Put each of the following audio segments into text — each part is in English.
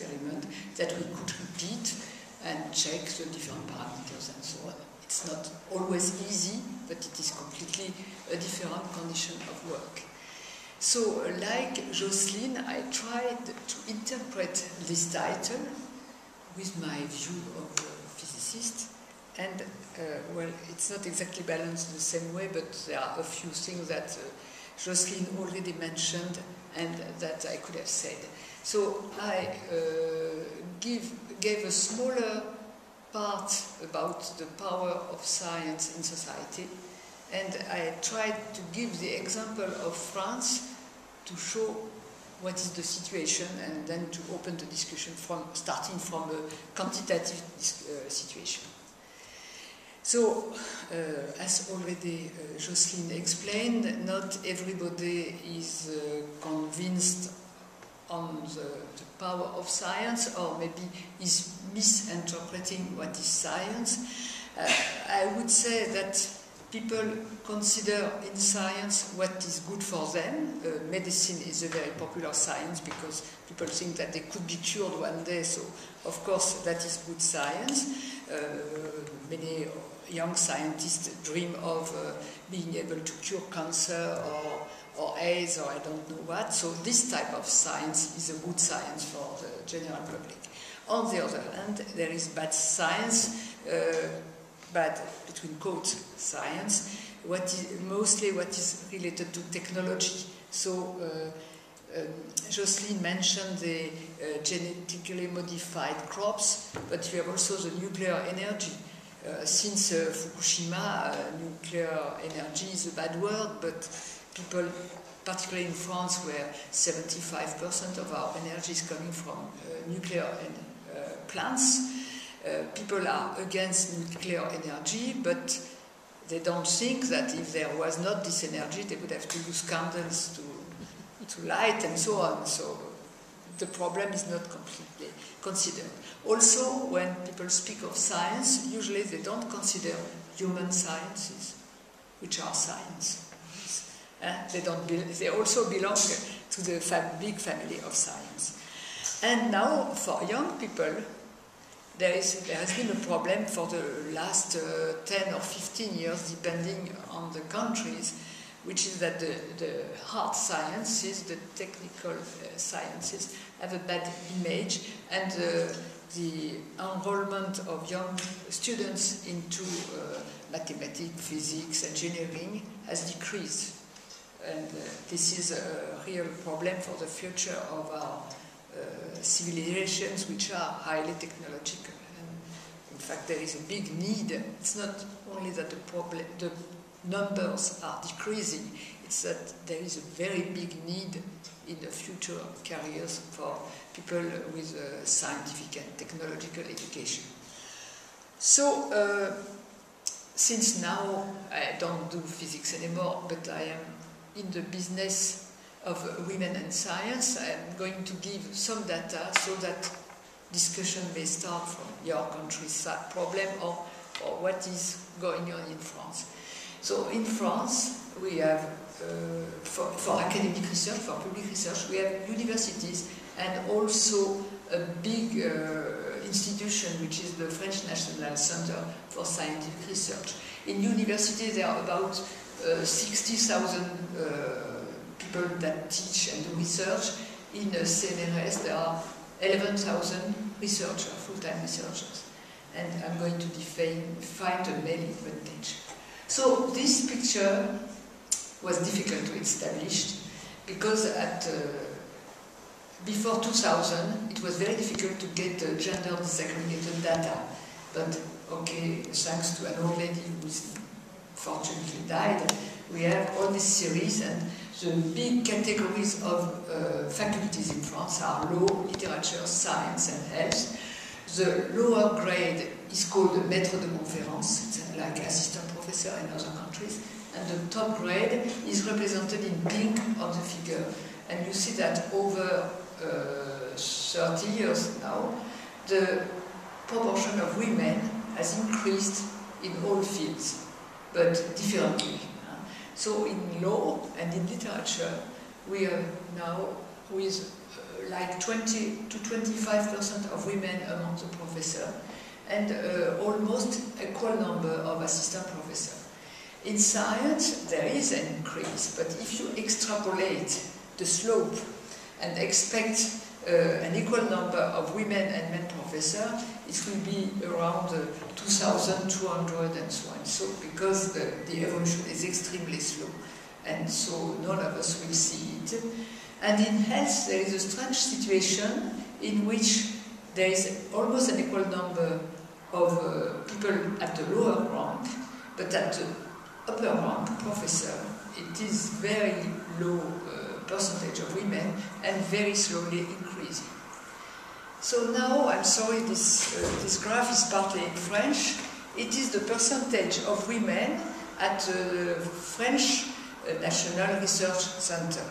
experiment that we could repeat and check the different parameters and so on. It's not always easy, but it is completely a different condition of work. So, like Jocelyne, I tried to interpret this title with my view of a physicist, and well, it's not exactly balanced the same way, but there are a few things that Jocelyne already mentioned and that I could have said. So I gave a smaller part about the power of science in society, and I tried to give the example of France to show what is the situation and then to open the discussion starting from a quantitative situation. So, as already Jocelyne explained, not everybody is convinced on the power of science, or maybe is misinterpreting what is science. I would say that people consider in science what is good for them. Medicine is a very popular science because people think that they could be cured one day, so of course that is good science. Many young scientists dream of being able to cure cancer or AIDS or I don't know what, so this type of science is a good science for the general public. On the other hand, there is bad science, bad, between quotes, science, mostly what is related to technology. So Jocelyne mentioned the genetically modified crops, but you have also the nuclear energy. Since Fukushima, nuclear energy is a bad word, but people, particularly in France, where 75% of our energy is coming from nuclear plants, people are against nuclear energy, but they don't think that if there was not this energy, they would have to use candles to light and so on. So the problem is not completely considered. Also, when people speak of science, usually they don't consider human sciences, which are science. They also belong to the big family of science. And now, for young people, there has been a problem for the last 10 or 15 years, depending on the countries, which is that the hard sciences, the technical sciences, have a bad image, and the enrollment of young students into mathematics, physics, engineering has decreased. And this is a real problem for the future of our civilizations, which are highly technological. And in fact, there is a big need. It's not only that the numbers are decreasing, it's that there is a very big need in the future careers for people with scientific and technological education. So, since now I don't do physics anymore, but I am in the business of women and science, I am going to give some data so that discussion may start from your country's problem or what is going on in France. So in France, we have, for academic research, for public research, we have universities and also a big institution, which is the French National Center for Scientific Research. In universities, there are about 60,000 people that teach and do research. In CNRS, there are 11,000 researchers, full-time researchers. And I'm going to find a main advantage. So this picture was difficult to establish because before 2000 it was very difficult to get gender disaggregated data. But okay, thanks to an old lady who fortunately died, we have all this series, and the big categories of faculties in France are law, literature, science and health. The lower grade is called maître de conférence, it's like assistant professor in other countries, and the top grade is represented in pink on the figure. And you see that over 30 years now, the proportion of women has increased in all fields, but differently. So in law and in literature, we have now with like 20 to 25% of women among the professors, and almost equal number of assistant professors. In science, there is an increase, but if you extrapolate the slope and expect an equal number of women and men professors, it will be around 2,200 and so on. So, because the evolution is extremely slow, and so none of us will see it. And in health, there is a strange situation in which there is almost an equal number of people at the lower rank, but at the upper rank, professor, it is very low percentage of women and very slowly increasing. So now, I'm sorry, this graph is partly in French. It is the percentage of women at the French National Research Center.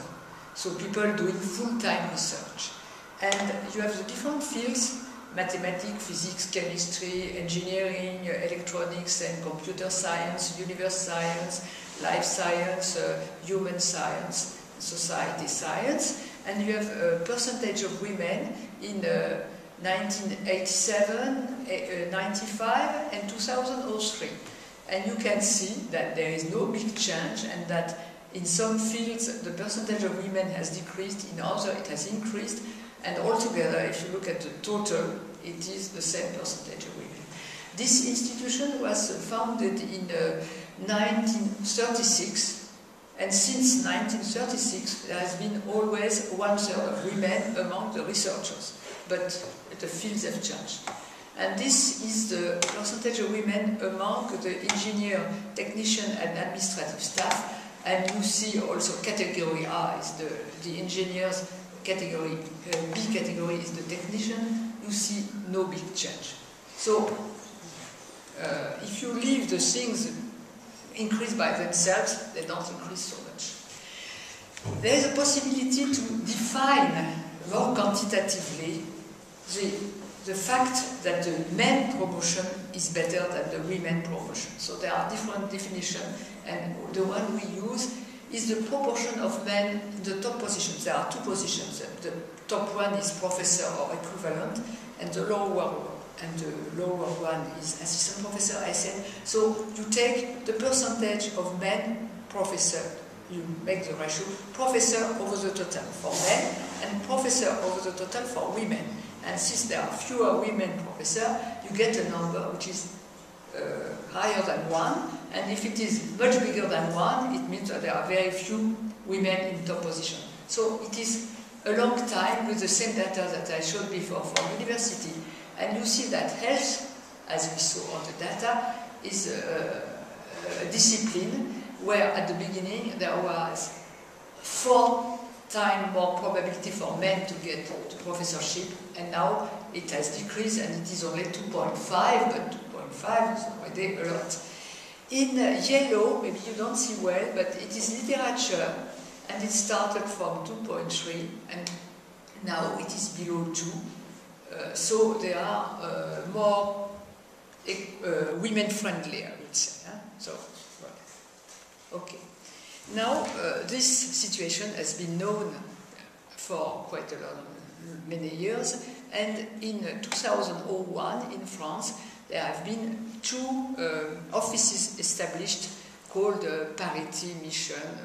So people doing full-time research. And you have the different fields: mathematics, physics, chemistry, engineering, electronics and computer science, universe science, life science, human science, society science. And you have a percentage of women in 1987, 95 and 2003. And you can see that there is no big change, and that in some fields the percentage of women has decreased, in others it has increased. And altogether, if you look at the total, it is the same percentage of women. This institution was founded in 1936, and since 1936 there has been always 1/3 of women among the researchers, but the fields have changed. And this is the percentage of women among the engineer, technician and administrative staff. And you see also category A is the engineers, category B category is the technician. You see no big change. So if you leave the things increase by themselves, they don't increase so much. There is a possibility to define more quantitatively the fact that the men promotion is better than the women promotion. So there are different definitions, and the one we use is the proportion of men in the top positions. There are two positions. The top one is professor or equivalent, and the lower one is assistant professor, I said. So you take the percentage of men professor, you make the ratio, professor over the total for men, and professor over the total for women. And since there are fewer women professors, you get a number which is higher than 1, and if it is much bigger than 1, it means that there are very few women in top position. So it is a long time with the same data that I showed before for university, and you see that health, as we saw on the data, is a discipline where at the beginning there was 4 times more probability for men to get to professorship, and now it has decreased and it is only 2.5, but 2.5 is already a lot. In yellow, maybe you don't see well, but it is literature, and it started from 2.3 and now it is below 2. So they are more women-friendly, I would say. Huh? So, well, okay. Now, this situation has been known for quite many years, and in 2001 in France, there have been 2 offices established called Parity Mission,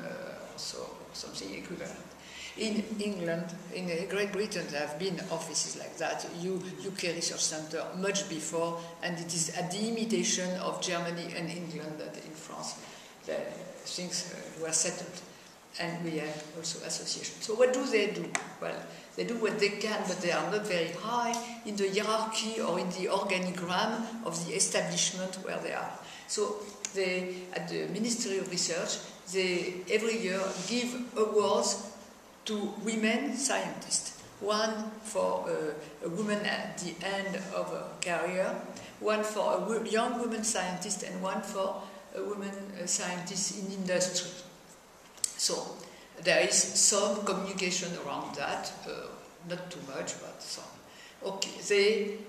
so something equivalent. In England, in Great Britain, there have been offices like that, UK Research Center, much before, and it is at the imitation of Germany and England that in France the things were settled. And we have also associations. So what do? Well, they do what they can, but they are not very high in the hierarchy or in the organigram of the establishment where they are. So they, at the Ministry of Research, they every year give awards to women scientists. One for a woman at the end of a career, one for a young woman scientist, and one for a woman scientist in industry. So there is some communication around that, not too much, but some. Okay, they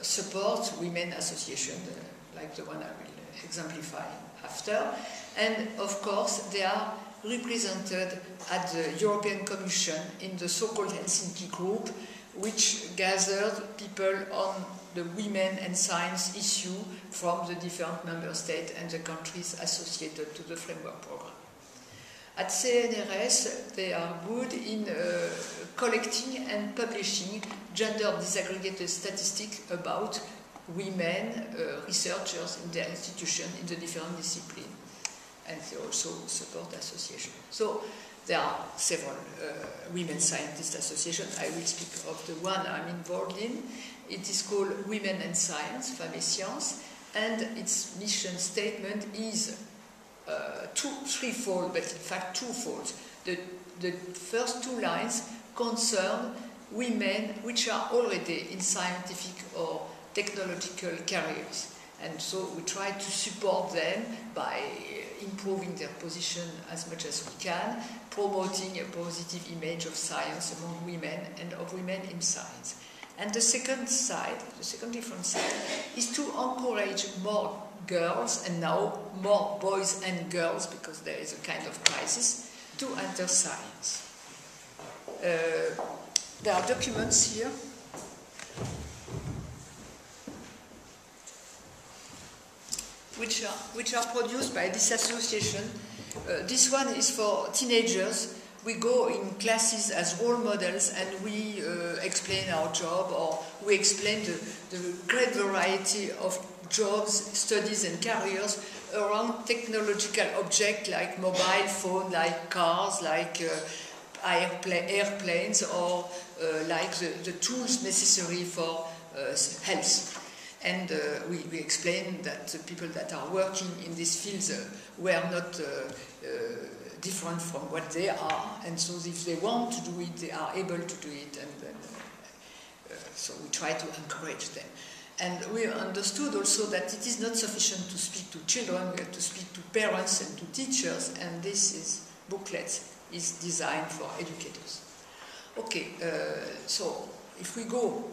support women associations like the one I will exemplify after. And of course, they are represented at the European Commission in the so-called Helsinki Group, which gathered people on the women and science issue from the different member states and the countries associated to the framework program. At CNRS, they are good in collecting and publishing gender disaggregated statistics about women researchers in their institution in the different disciplines. And they also support associations. So there are several women scientist associations. I will speak of the one I'm involved in. It is called Women and Science, Femmes et Sciences, and its mission statement is threefold, but in fact twofold. The first two lines concern women which are already in scientific or technological careers. And so we try to support them by improving their position as much as we can, promoting a positive image of science among women and of women in science. And the second different side, is to encourage more girls, and now more boys and girls, because there is a kind of crisis, to enter science. There are documents here. Which are produced by this association. This one is for teenagers. We go in classes as role models and we explain our job, or we explain the great variety of jobs, studies and careers around technological objects like mobile phone, like cars, like airplanes, or like the tools necessary for health. And we explain that the people that are working in these fields were not different from what they are, and so if they want to do it, they are able to do it, and so we try to encourage them. And we understood also that it is not sufficient to speak to children, we have to speak to parents and to teachers, and this booklet is designed for educators. Okay, so if we go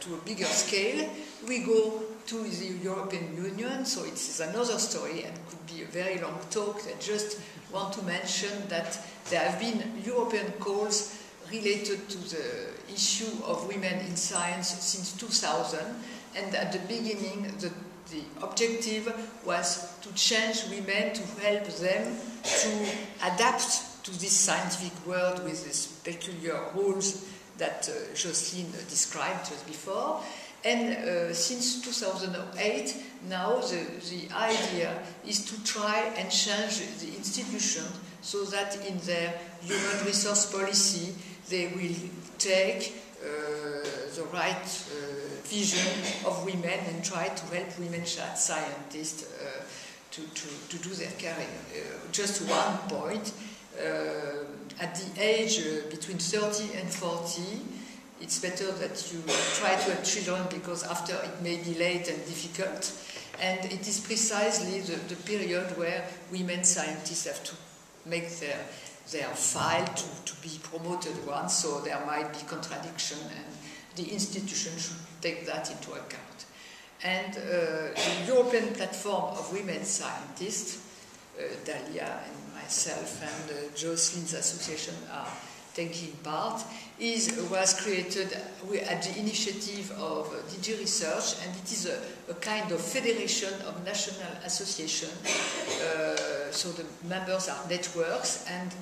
to a bigger scale, we go to the European Union, so it's another story and could be a very long talk. I just want to mention that there have been European calls related to the issue of women in science since 2000, and at the beginning the objective was to change women, to help them to adapt to this scientific world with these peculiar rules that Jocelyne described just before. And since 2008, now the idea is to try and change the institution so that in their human resource policy they will take the right vision of women and try to help women scientists to do their career. Just one point. At the age between 30 and 40, it's better that you try to have children, because after it may be late and difficult. And it is precisely the period where women scientists have to make their file to be promoted once, so there might be contradiction, and the institution should take that into account. And the European Platform of Women Scientists, Dalia and myself and Jocelyne's association are taking part, was created at the initiative of DG Research, and it is a kind of federation of national associations. So the members are networks and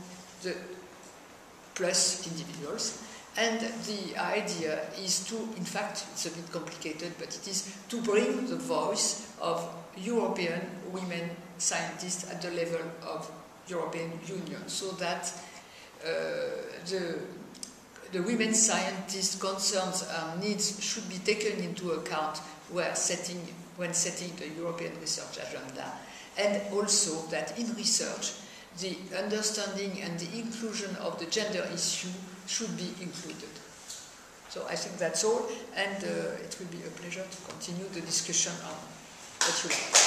plus individuals. And the idea is to, in fact, it's a bit complicated, but it is to bring the voice of European women scientists at the level of European Union, so that the women scientists' concerns and needs should be taken into account when setting the European research agenda, and also that in research the understanding and the inclusion of the gender issue should be included. So I think that's all, and it will be a pleasure to continue the discussion on what you like.